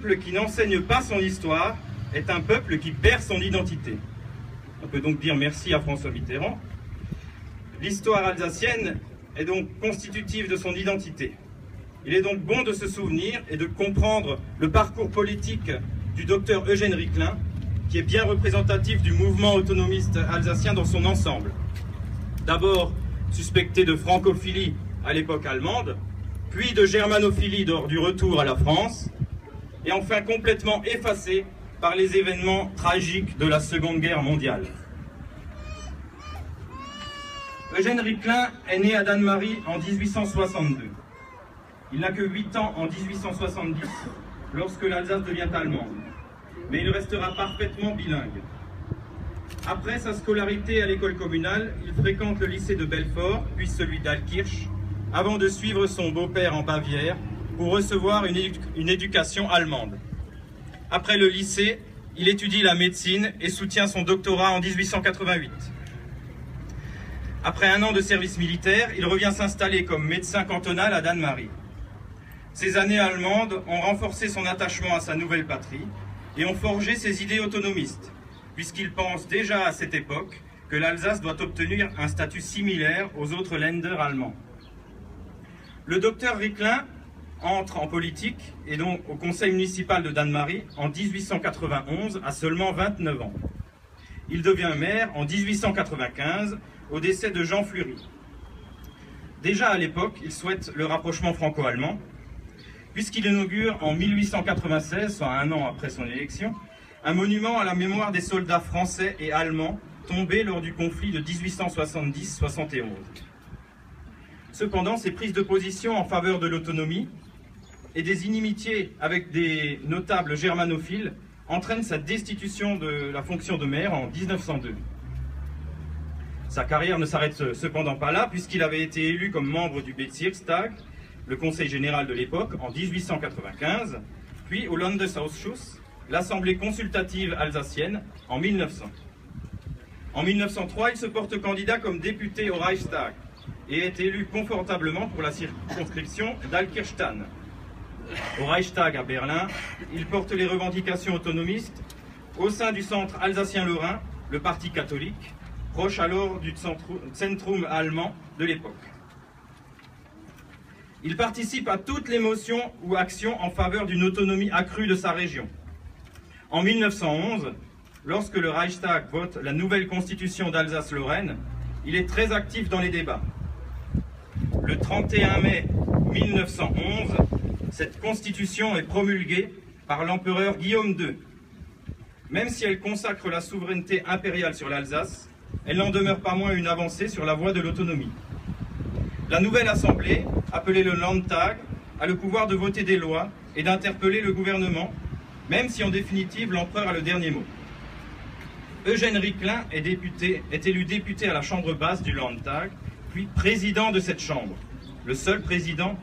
peuple qui n'enseigne pas son histoire est un peuple qui perd son identité. On peut donc dire merci à François Mitterrand. L'histoire alsacienne est donc constitutive de son identité. Il est donc bon de se souvenir et de comprendre le parcours politique du docteur Eugène Riclin, qui est bien représentatif du mouvement autonomiste alsacien dans son ensemble. D'abord suspecté de francophilie à l'époque allemande, puis de germanophilie lors du retour à la France, et enfin complètement effacé par les événements tragiques de la Seconde Guerre mondiale. Eugène Riclin est né à Dannemarie en 1862. Il n'a que 8 ans en 1870, lorsque l'Alsace devient allemande. Mais il restera parfaitement bilingue. Après sa scolarité à l'école communale, il fréquente le lycée de Belfort, puis celui d'Altkirch, avant de suivre son beau-père en Bavière pour recevoir une éducation allemande. Après le lycée, il étudie la médecine et soutient son doctorat en 1888. Après un an de service militaire, il revient s'installer comme médecin cantonal à Dannemarie. Ces années allemandes ont renforcé son attachement à sa nouvelle patrie et ont forgé ses idées autonomistes, puisqu'il pense déjà à cette époque que l'Alsace doit obtenir un statut similaire aux autres Länder allemands. Le docteur Riclin entre en politique et donc au conseil municipal de Dannemarie en 1891 à seulement 29 ans. Il devient maire en 1895 au décès de Jean Fleury. Déjà à l'époque, il souhaite le rapprochement franco-allemand, puisqu'il inaugure en 1896, soit un an après son élection, un monument à la mémoire des soldats français et allemands tombés lors du conflit de 1870-71. Cependant, ses prises de position en faveur de l'autonomie et des inimitiés avec des notables germanophiles entraînent sa destitution de la fonction de maire en 1902. Sa carrière ne s'arrête cependant pas là, puisqu'il avait été élu comme membre du Bezirkstag, le conseil général de l'époque, en 1895, puis au Landesausschuss, l'assemblée consultative alsacienne, en 1900. En 1903, il se porte candidat comme député au Reichstag et est élu confortablement pour la circonscription d'Altkirchtal. Au Reichstag à Berlin, il porte les revendications autonomistes au sein du centre alsacien-lorrain, le parti catholique, proche alors du Zentrum allemand de l'époque. Il participe à toutes les motions ou actions en faveur d'une autonomie accrue de sa région. En 1911, lorsque le Reichstag vote la nouvelle constitution d'Alsace-Lorraine, il est très actif dans les débats. Le 31 mai 1911, cette constitution est promulguée par l'empereur Guillaume II. Même si elle consacre la souveraineté impériale sur l'Alsace, elle n'en demeure pas moins une avancée sur la voie de l'autonomie. La nouvelle assemblée, appelée le Landtag, a le pouvoir de voter des lois et d'interpeller le gouvernement, même si en définitive l'empereur a le dernier mot. Eugène Riclin est élu député à la chambre basse du Landtag, puis président de cette chambre, le seul président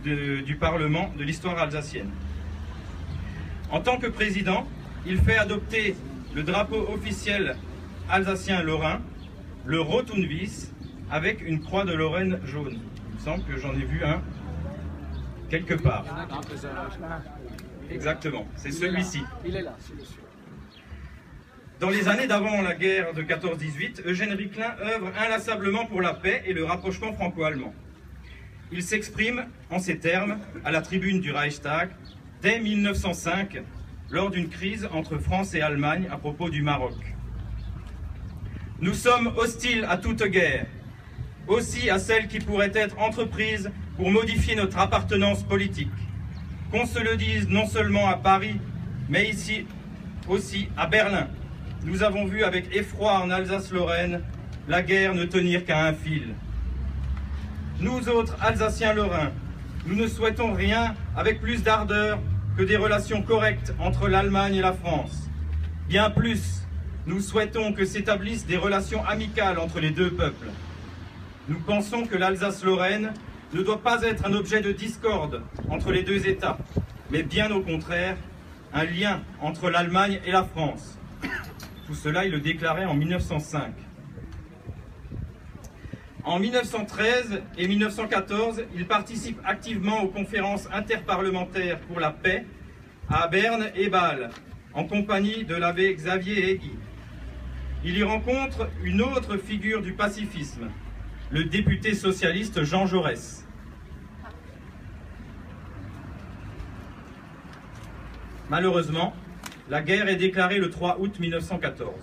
du Parlement de l'histoire alsacienne. En tant que président, il fait adopter le drapeau officiel alsacien-lorrain, le Rotunwies, avec une croix de Lorraine jaune. Il me semble que j'en ai vu un quelque part. Exactement, c'est celui-ci. Il est là, c'est monsieur. Dans les années d'avant la guerre de 14-18, Eugène Riclin œuvre inlassablement pour la paix et le rapprochement franco-allemand. Il s'exprime en ces termes à la tribune du Reichstag dès 1905, lors d'une crise entre France et Allemagne à propos du Maroc. Nous sommes hostiles à toute guerre, aussi à celle qui pourrait être entreprise pour modifier notre appartenance politique. Qu'on se le dise non seulement à Paris, mais ici aussi à Berlin. Nous avons vu avec effroi en Alsace-Lorraine la guerre ne tenir qu'à un fil. Nous autres Alsaciens-Lorrains, nous ne souhaitons rien avec plus d'ardeur que des relations correctes entre l'Allemagne et la France. Bien plus, nous souhaitons que s'établissent des relations amicales entre les deux peuples. Nous pensons que l'Alsace-Lorraine ne doit pas être un objet de discorde entre les deux États, mais bien au contraire, un lien entre l'Allemagne et la France. Tout cela, il le déclarait en 1905. En 1913 et 1914, il participe activement aux conférences interparlementaires pour la paix à Berne et Bâle, en compagnie de l'abbé Xavier Egui. Il y rencontre une autre figure du pacifisme, le député socialiste Jean Jaurès. Malheureusement, la guerre est déclarée le 3 août 1914.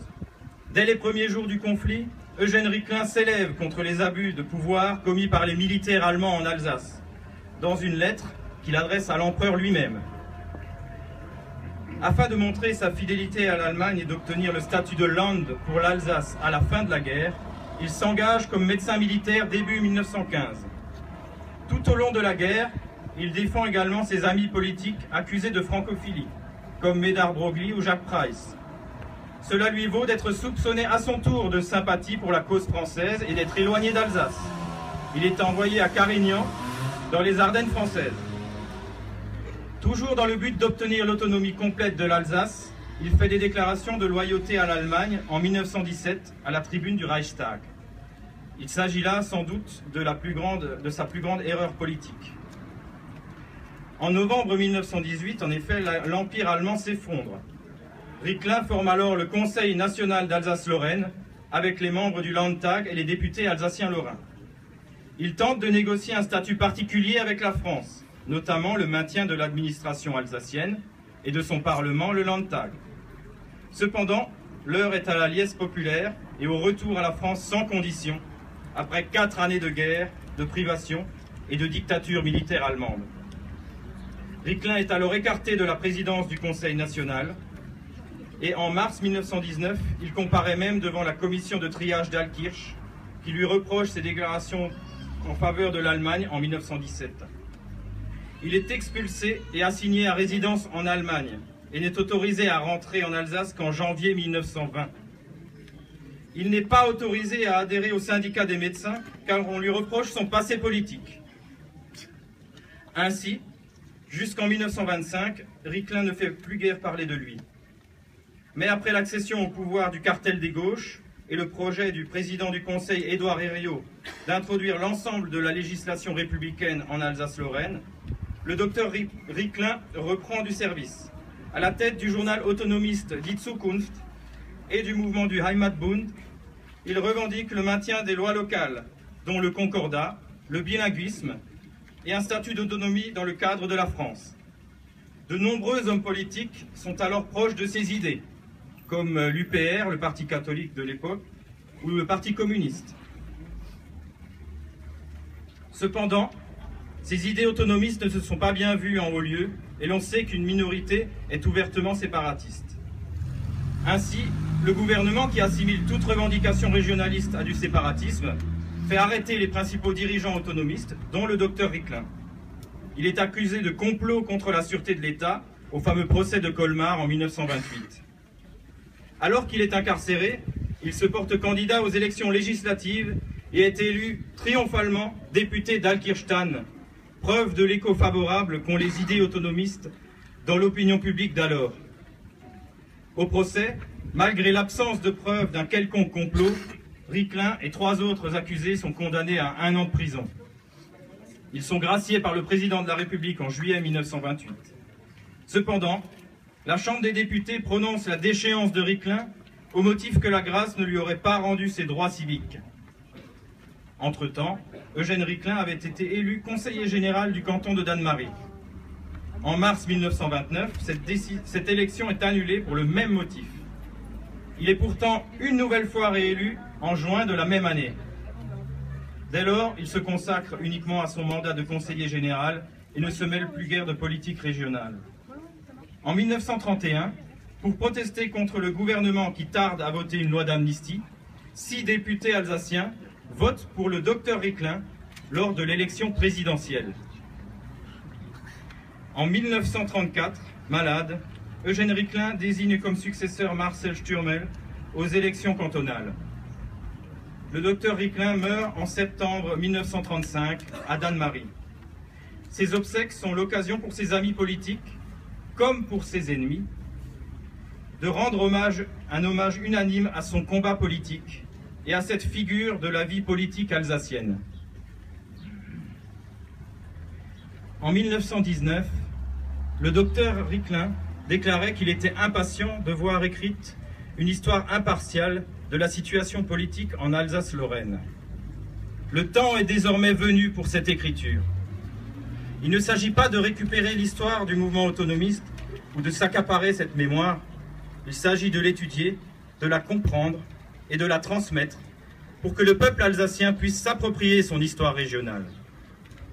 Dès les premiers jours du conflit, Eugène Riclin s'élève contre les abus de pouvoir commis par les militaires allemands en Alsace, dans une lettre qu'il adresse à l'empereur lui-même. Afin de montrer sa fidélité à l'Allemagne et d'obtenir le statut de Land pour l'Alsace à la fin de la guerre, il s'engage comme médecin militaire début 1915. Tout au long de la guerre, il défend également ses amis politiques accusés de francophilie, comme Médard Broglie ou Jacques Preiss. Cela lui vaut d'être soupçonné à son tour de sympathie pour la cause française et d'être éloigné d'Alsace. Il est envoyé à Carignan, dans les Ardennes françaises. Toujours dans le but d'obtenir l'autonomie complète de l'Alsace, il fait des déclarations de loyauté à l'Allemagne en 1917 à la tribune du Reichstag. Il s'agit là sans doute de sa plus grande erreur politique. En novembre 1918, en effet, l'Empire allemand s'effondre. Riclin forme alors le Conseil national d'Alsace-Lorraine avec les membres du Landtag et les députés alsaciens-lorrains. Il tente de négocier un statut particulier avec la France, notamment le maintien de l'administration alsacienne et de son parlement, le Landtag. Cependant, l'heure est à la liesse populaire et au retour à la France sans condition, après 4 années de guerre, de privation et de dictature militaire allemande. Riclin est alors écarté de la présidence du Conseil national et en mars 1919, il comparaît même devant la commission de triage d'Alkirch qui lui reproche ses déclarations en faveur de l'Allemagne en 1917. Il est expulsé et assigné à résidence en Allemagne et n'est autorisé à rentrer en Alsace qu'en janvier 1920. Il n'est pas autorisé à adhérer au syndicat des médecins car on lui reproche son passé politique. Ainsi, jusqu'en 1925, Riclin ne fait plus guère parler de lui. Mais après l'accession au pouvoir du cartel des gauches et le projet du président du Conseil, Édouard Herriot, d'introduire l'ensemble de la législation républicaine en Alsace-Lorraine, le docteur Riclin reprend du service, à la tête du journal autonomiste Die Zukunft et du mouvement du Heimatbund. Il revendique le maintien des lois locales, dont le concordat, le bilinguisme et un statut d'autonomie dans le cadre de la France. De nombreux hommes politiques sont alors proches de ces idées, comme l'UPR, le parti catholique de l'époque, ou le parti communiste. Cependant, ces idées autonomistes ne se sont pas bien vues en haut lieu, et l'on sait qu'une minorité est ouvertement séparatiste. Ainsi, le gouvernement, qui assimile toute revendication régionaliste à du séparatisme, fait arrêter les principaux dirigeants autonomistes, dont le docteur Riclin. Il est accusé de complot contre la sûreté de l'État au fameux procès de Colmar en 1928. Alors qu'il est incarcéré, il se porte candidat aux élections législatives et est élu triomphalement député d'Alkirchtan, preuve de l'écho favorable qu'ont les idées autonomistes dans l'opinion publique d'alors. Au procès, malgré l'absence de preuves d'un quelconque complot, Riclin et 3 autres accusés sont condamnés à 1 an de prison. Ils sont graciés par le président de la République en juillet 1928. Cependant, la Chambre des députés prononce la déchéance de Riclin au motif que la grâce ne lui aurait pas rendu ses droits civiques. Entre-temps, Eugène Riclin avait été élu conseiller général du canton de Dannemarie. En mars 1929, cette élection est annulée pour le même motif. Il est pourtant une nouvelle fois réélu en juin de la même année. Dès lors, il se consacre uniquement à son mandat de conseiller général et ne se mêle plus guère de politique régionale. En 1931, pour protester contre le gouvernement qui tarde à voter une loi d'amnistie, 6 députés alsaciens votent pour le docteur Riclin lors de l'élection présidentielle. En 1934, malade, Eugène Riclin désigne comme successeur Marcel Sturmel aux élections cantonales. Le docteur Riclin meurt en septembre 1935 à Dannemarie. Ses obsèques sont l'occasion pour ses amis politiques, comme pour ses ennemis, de rendre un hommage unanime à son combat politique et à cette figure de la vie politique alsacienne. En 1919, le docteur Ricklin déclarait qu'il était impatient de voir écrite une histoire impartiale de la situation politique en Alsace-Lorraine. Le temps est désormais venu pour cette écriture. Il ne s'agit pas de récupérer l'histoire du mouvement autonomiste ou de s'accaparer cette mémoire. Il s'agit de l'étudier, de la comprendre et de la transmettre pour que le peuple alsacien puisse s'approprier son histoire régionale.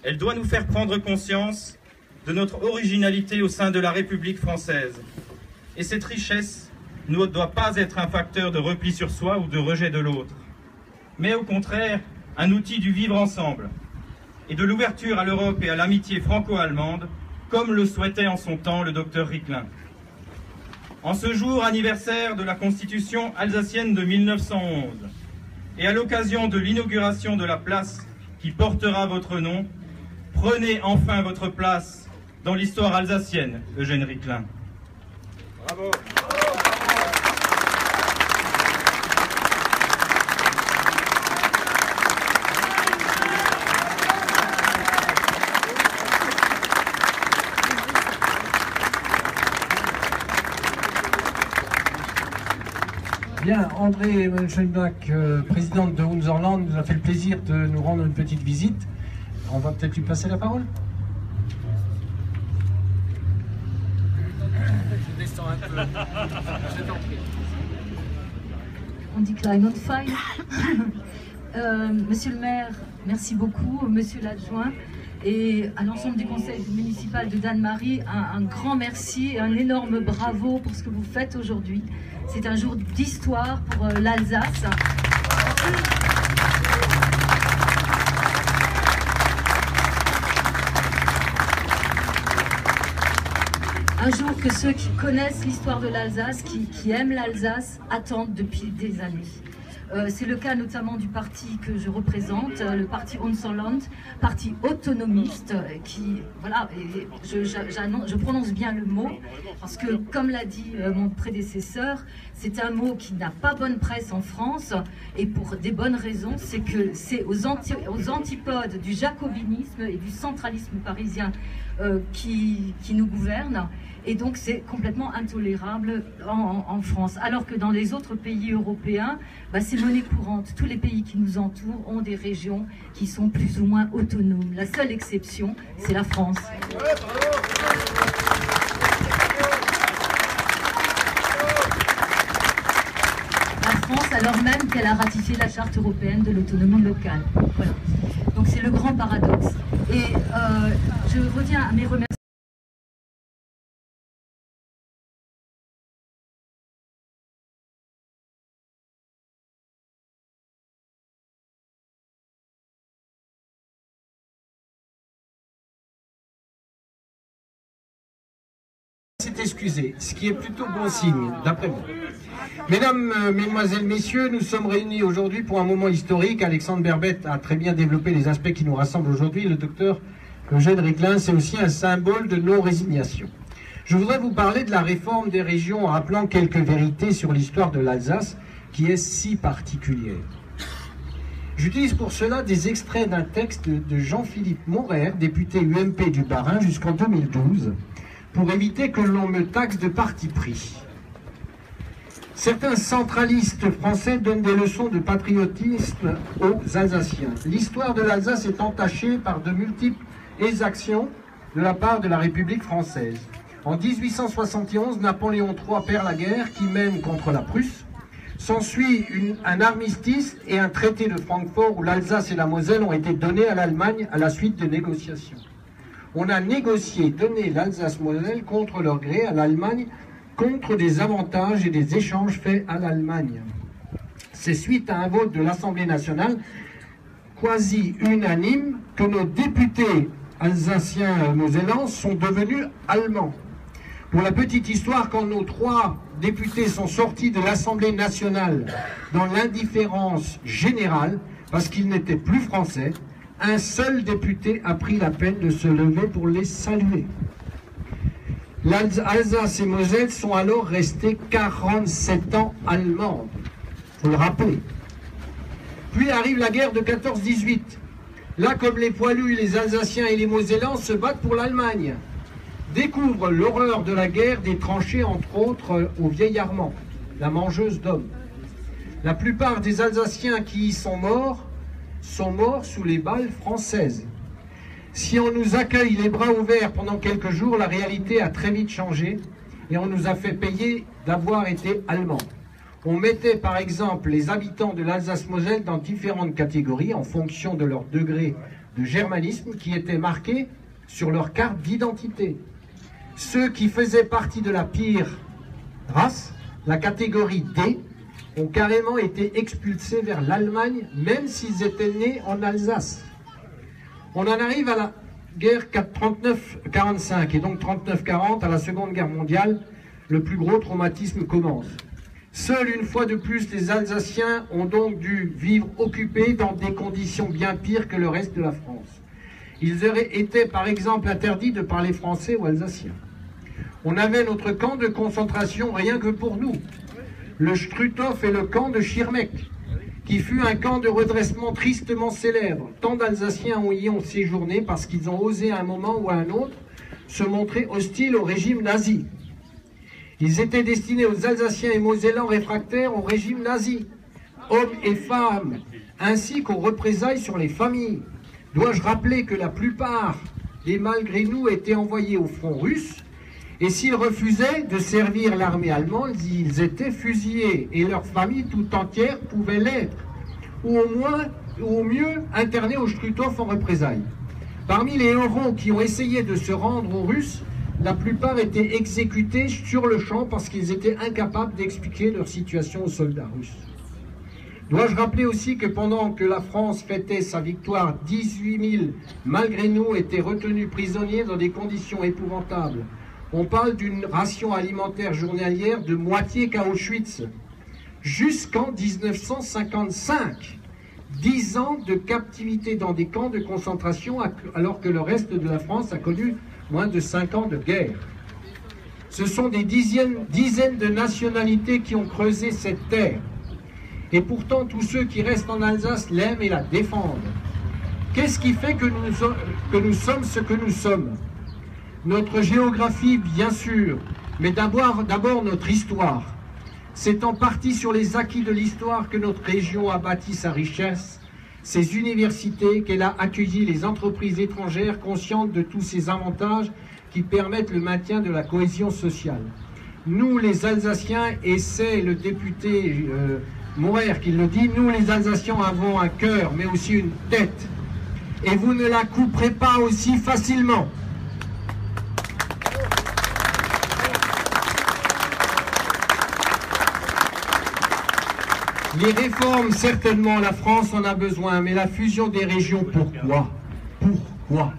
Elle doit nous faire prendre conscience de notre originalité au sein de la République française. Et cette richesse ne doit pas être un facteur de repli sur soi ou de rejet de l'autre, mais au contraire, un outil du vivre ensemble et de l'ouverture à l'Europe et à l'amitié franco-allemande, comme le souhaitait en son temps le docteur Ricklin. En ce jour anniversaire de la Constitution alsacienne de 1911, et à l'occasion de l'inauguration de la place qui portera votre nom, prenez enfin votre place dans l'histoire alsacienne, Eugène Ricklin. Bravo. Bien, André Mönchengladbach, présidente de Unserland, nous a fait le plaisir de nous rendre une petite visite. On va peut-être lui passer la parole. Je descends un peu. Je t'en prie. On dit klein und fein. Monsieur le maire, merci beaucoup. Monsieur l'adjoint et à l'ensemble du conseil municipal de Dannemarie, un grand merci et un énorme bravo pour ce que vous faites aujourd'hui. C'est un jour d'histoire pour l'Alsace. Un jour que ceux qui connaissent l'histoire de l'Alsace, qui aiment l'Alsace, attendent depuis des années. C'est le cas notamment du parti que je représente, le parti Unserland, parti autonomiste, qui, voilà, je prononce bien le mot, parce que, comme l'a dit mon prédécesseur, c'est un mot qui n'a pas bonne presse en France, et pour des bonnes raisons, c'est que c'est aux antipodes du jacobinisme et du centralisme parisien qui nous gouverne. Et donc c'est complètement intolérable en France. Alors que dans les autres pays européens, c'est monnaie courante. Tous les pays qui nous entourent ont des régions qui sont plus ou moins autonomes. La seule exception, c'est la France. La France, alors même qu'elle a ratifié la Charte européenne de l'autonomie locale. Voilà. Donc c'est le grand paradoxe. Et je reviens à mes remerciements. C'est excusé, ce qui est plutôt bon signe, d'après moi. Mesdames, Mesdemoiselles, Messieurs, nous sommes réunis aujourd'hui pour un moment historique. Alexandre Berbet a très bien développé les aspects qui nous rassemblent aujourd'hui. Le docteur Eugène Ricklin, c'est aussi un symbole de non-résignation. Je voudrais vous parler de la réforme des régions en rappelant quelques vérités sur l'histoire de l'Alsace qui est si particulière. J'utilise pour cela des extraits d'un texte de Jean-Philippe Maurer, député UMP du Bas-Rhin jusqu'en 2012, pour éviter que l'on me taxe de parti pris. Certains centralistes français donnent des leçons de patriotisme aux Alsaciens. L'histoire de l'Alsace est entachée par de multiples exactions de la part de la République française. En 1871, Napoléon III perd la guerre qui mène contre la Prusse. S'ensuit un armistice et un traité de Francfort où l'Alsace et la Moselle ont été donnés à l'Allemagne à la suite de négociations. On a négocié, donné l'Alsace-Moselle contre leur gré à l'Allemagne, contre des avantages et des échanges faits à l'Allemagne. C'est suite à un vote de l'Assemblée nationale quasi unanime que nos députés alsaciens mosellans sont devenus allemands. Pour la petite histoire, quand nos 3 députés sont sortis de l'Assemblée nationale dans l'indifférence générale, parce qu'ils n'étaient plus français, un seul député a pris la peine de se lever pour les saluer. L'Alsace et Moselle sont alors restées 47 ans allemandes, il faut le rappeler. Puis arrive la guerre de 14-18. Là, comme les poilus, les Alsaciens et les Mosellans se battent pour l'Allemagne. découvre l'horreur de la guerre des tranchées, entre autres au vieil Armand, la mangeuse d'hommes. La plupart des Alsaciens qui y sont morts sous les balles françaises. Si on nous accueille les bras ouverts pendant quelques jours, la réalité a très vite changé et on nous a fait payer d'avoir été allemands. On mettait par exemple les habitants de l'Alsace-Moselle dans différentes catégories en fonction de leur degré de germanisme qui était marqué sur leur carte d'identité. Ceux qui faisaient partie de la pire race, la catégorie D, ont carrément été expulsés vers l'Allemagne, même s'ils étaient nés en Alsace. On en arrive à la guerre 39-45 et donc 39-40, à la Seconde Guerre mondiale, le plus gros traumatisme commence. Seuls une fois de plus, les Alsaciens ont donc dû vivre occupés dans des conditions bien pires que le reste de la France. Ils auraient été par exemple interdits de parler français ou alsacien. On avait notre camp de concentration rien que pour nous. Le Struthof et le camp de Schirmeck, qui fut un camp de redressement tristement célèbre. Tant d'Alsaciens y ont séjourné parce qu'ils ont osé à un moment ou à un autre se montrer hostiles au régime nazi. Ils étaient destinés aux Alsaciens et Mosellans réfractaires au régime nazi, hommes et femmes, ainsi qu'aux représailles sur les familles. Dois-je rappeler que la plupart des malgré nous étaient envoyés au front russe, et s'ils refusaient de servir l'armée allemande, ils étaient fusillés, et leur famille tout entière pouvait l'être, ou au mieux internés au Struthof en représailles. Parmi les héros qui ont essayé de se rendre aux Russes, la plupart étaient exécutés sur le champ parce qu'ils étaient incapables d'expliquer leur situation aux soldats russes. Dois-je rappeler aussi que pendant que la France fêtait sa victoire, 18 000 malgré nous étaient retenus prisonniers dans des conditions épouvantables. On parle d'une ration alimentaire journalière de moitié qu'à Auschwitz, jusqu'en 1955. 10 ans de captivité dans des camps de concentration alors que le reste de la France a connu moins de 5 ans de guerre. Ce sont des dizaines de nationalités qui ont creusé cette terre. Et pourtant, tous ceux qui restent en Alsace l'aiment et la défendent. Qu'est-ce qui fait que nous sommes ce que nous sommes? Notre géographie, bien sûr, mais d'abord notre histoire. C'est en partie sur les acquis de l'histoire que notre région a bâti sa richesse, ses universités, qu'elle a accueilli les entreprises étrangères conscientes de tous ces avantages qui permettent le maintien de la cohésion sociale. Nous, les Alsaciens, et c'est le député Maurer qui le dit, nous, les Alsaciens, avons un cœur, mais aussi une tête. Et vous ne la couperez pas aussi facilement. Les réformes, certainement, la France en a besoin, mais la fusion des régions, pourquoi? Pourquoi?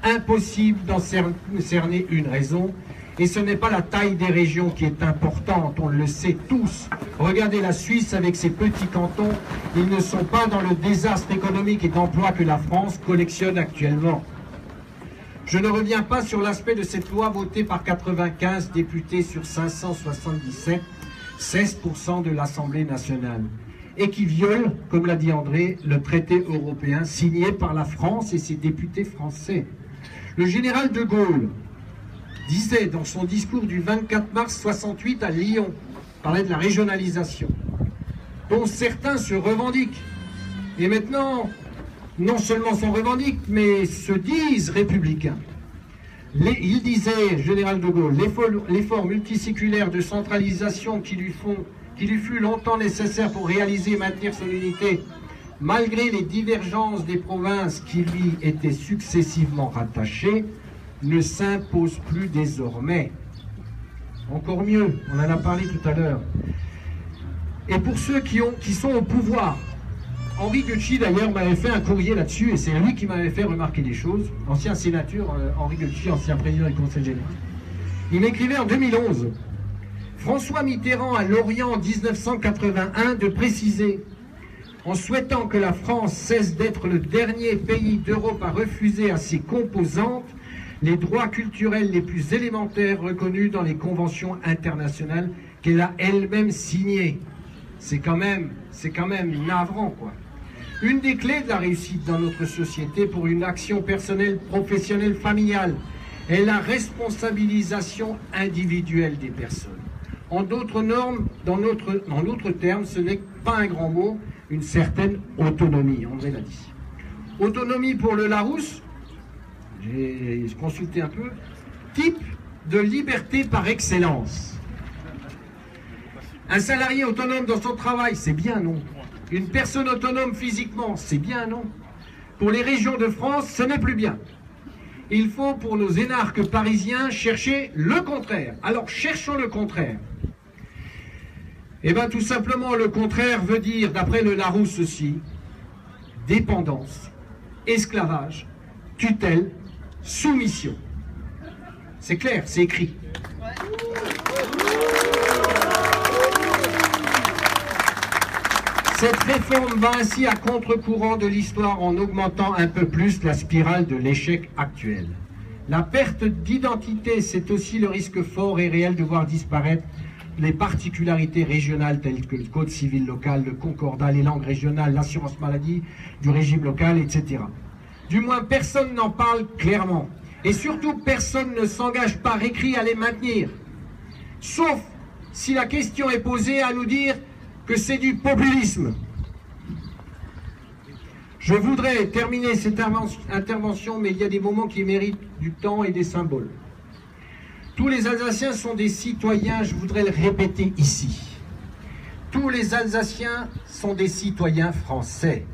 Impossible d'en cerner une raison, et ce n'est pas la taille des régions qui est importante, on le sait tous. Regardez la Suisse avec ses petits cantons, ils ne sont pas dans le désastre économique et d'emploi que la France collectionne actuellement. Je ne reviens pas sur l'aspect de cette loi votée par 95 députés sur 577, 16% de l'Assemblée nationale, et qui viole, comme l'a dit André, le traité européen signé par la France et ses députés français. Le général de Gaulle disait dans son discours du 24 mars 68 à Lyon, parlait de la régionalisation, dont certains se revendiquent, et maintenant, non seulement s'en revendiquent, mais se disent républicains. Il disait, général de Gaulle, l'effort multiséculaire de centralisation qui lui fut longtemps nécessaire pour réaliser et maintenir son unité, malgré les divergences des provinces qui lui étaient successivement rattachées, ne s'impose plus désormais. Encore mieux, on en a parlé tout à l'heure. Et pour ceux qui sont au pouvoir, Henri Gucci d'ailleurs m'avait fait un courrier là-dessus, et c'est lui qui m'avait fait remarquer des choses, ancien sénateur, Henri Gucci, ancien président du Conseil général. Il m'écrivait en 2011, François Mitterrand à Lorient en 1981 de préciser, en souhaitant que la France cesse d'être le dernier pays d'Europe à refuser à ses composantes les droits culturels les plus élémentaires reconnus dans les conventions internationales qu'elle a elle-même signées. C'est quand même navrant, quoi. Une des clés de la réussite dans notre société pour une action personnelle, professionnelle, familiale est la responsabilisation individuelle des personnes. En d'autres normes, dans d'autres termes, ce n'est pas un grand mot, une certaine autonomie, André l'a dit. Autonomie pour le Larousse, j'ai consulté un peu, type de liberté par excellence. Un salarié autonome dans son travail, c'est bien, non? Une personne autonome physiquement, c'est bien, non? Pour les régions de France, ce n'est plus bien. Il faut, pour nos énarques parisiens, chercher le contraire. Alors, cherchons le contraire. Eh bien, tout simplement, le contraire veut dire, d'après le Larousse aussi, dépendance, esclavage, tutelle, soumission. C'est clair, c'est écrit. Cette réforme va ainsi à contre-courant de l'histoire en augmentant un peu plus la spirale de l'échec actuel. La perte d'identité, c'est aussi le risque fort et réel de voir disparaître les particularités régionales telles que le code civil local, le concordat, les langues régionales, l'assurance maladie du régime local, etc. Du moins, personne n'en parle clairement. Et surtout, personne ne s'engage par écrit à les maintenir. Sauf si la question est posée à nous dire que c'est du populisme. Je voudrais terminer cette intervention, mais il y a des moments qui méritent du temps et des symboles. Tous les Alsaciens sont des citoyens, je voudrais le répéter ici. Tous les Alsaciens sont des citoyens français.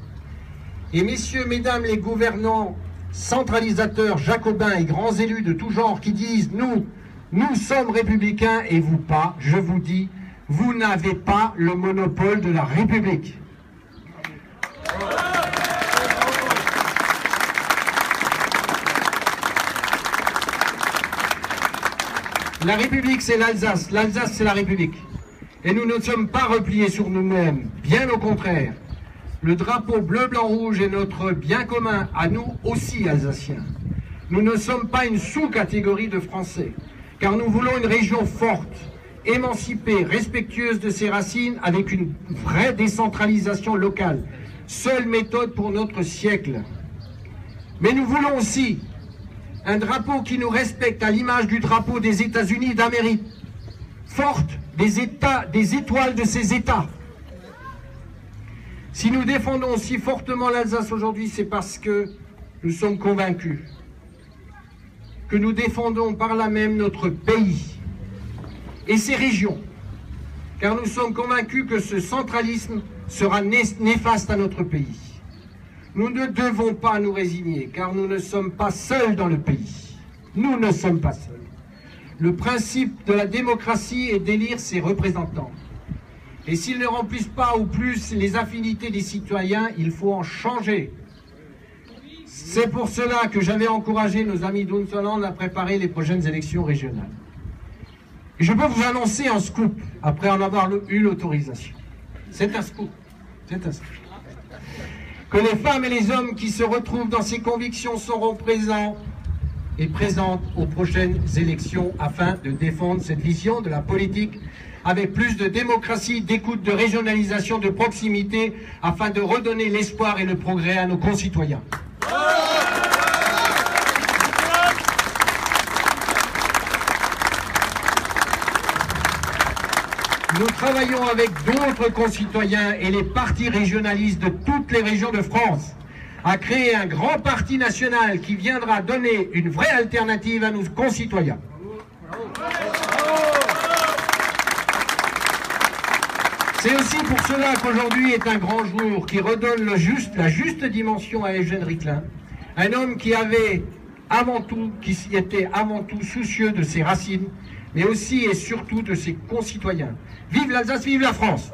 Et messieurs, mesdames les gouvernants, centralisateurs, jacobins et grands élus de tout genre qui disent « nous sommes républicains et vous pas », je vous dis, vous n'avez pas le monopole de la République. La République, c'est l'Alsace. L'Alsace, c'est la République. Et nous ne sommes pas repliés sur nous-mêmes, bien au contraire. Le drapeau bleu, blanc, rouge est notre bien commun, à nous aussi, Alsaciens. Nous ne sommes pas une sous-catégorie de Français, car nous voulons une région forte, émancipée, respectueuse de ses racines, avec une vraie décentralisation locale. Seule méthode pour notre siècle. Mais nous voulons aussi un drapeau qui nous respecte à l'image du drapeau des États-Unis d'Amérique, forte des étoiles de ces États. Si nous défendons aussi fortement l'Alsace aujourd'hui, c'est parce que nous sommes convaincus que nous défendons par là même notre pays et ses régions, car nous sommes convaincus que ce centralisme sera néfaste à notre pays. Nous ne devons pas nous résigner, car nous ne sommes pas seuls dans le pays. Nous ne sommes pas seuls. Le principe de la démocratie est d'élire ses représentants. Et s'ils ne remplissent pas ou plus les affinités des citoyens, il faut en changer. C'est pour cela que j'avais encouragé nos amis d'Hohenzollern à préparer les prochaines élections régionales. Et je peux vous annoncer un scoop, après en avoir eu l'autorisation. C'est un scoop. C'est un scoop. Que les femmes et les hommes qui se retrouvent dans ces convictions seront présents et présentes aux prochaines élections afin de défendre cette vision de la politique avec plus de démocratie, d'écoute, de régionalisation, de proximité, afin de redonner l'espoir et le progrès à nos concitoyens. Nous travaillons avec d'autres concitoyens et les partis régionalistes de toutes les régions de France à créer un grand parti national qui viendra donner une vraie alternative à nos concitoyens. C'est aussi pour cela qu'aujourd'hui est un grand jour qui redonne la juste dimension à Eugène Riclin, un homme qui était avant tout soucieux de ses racines, mais aussi et surtout de ses concitoyens. Vive l'Alsace, vive la France!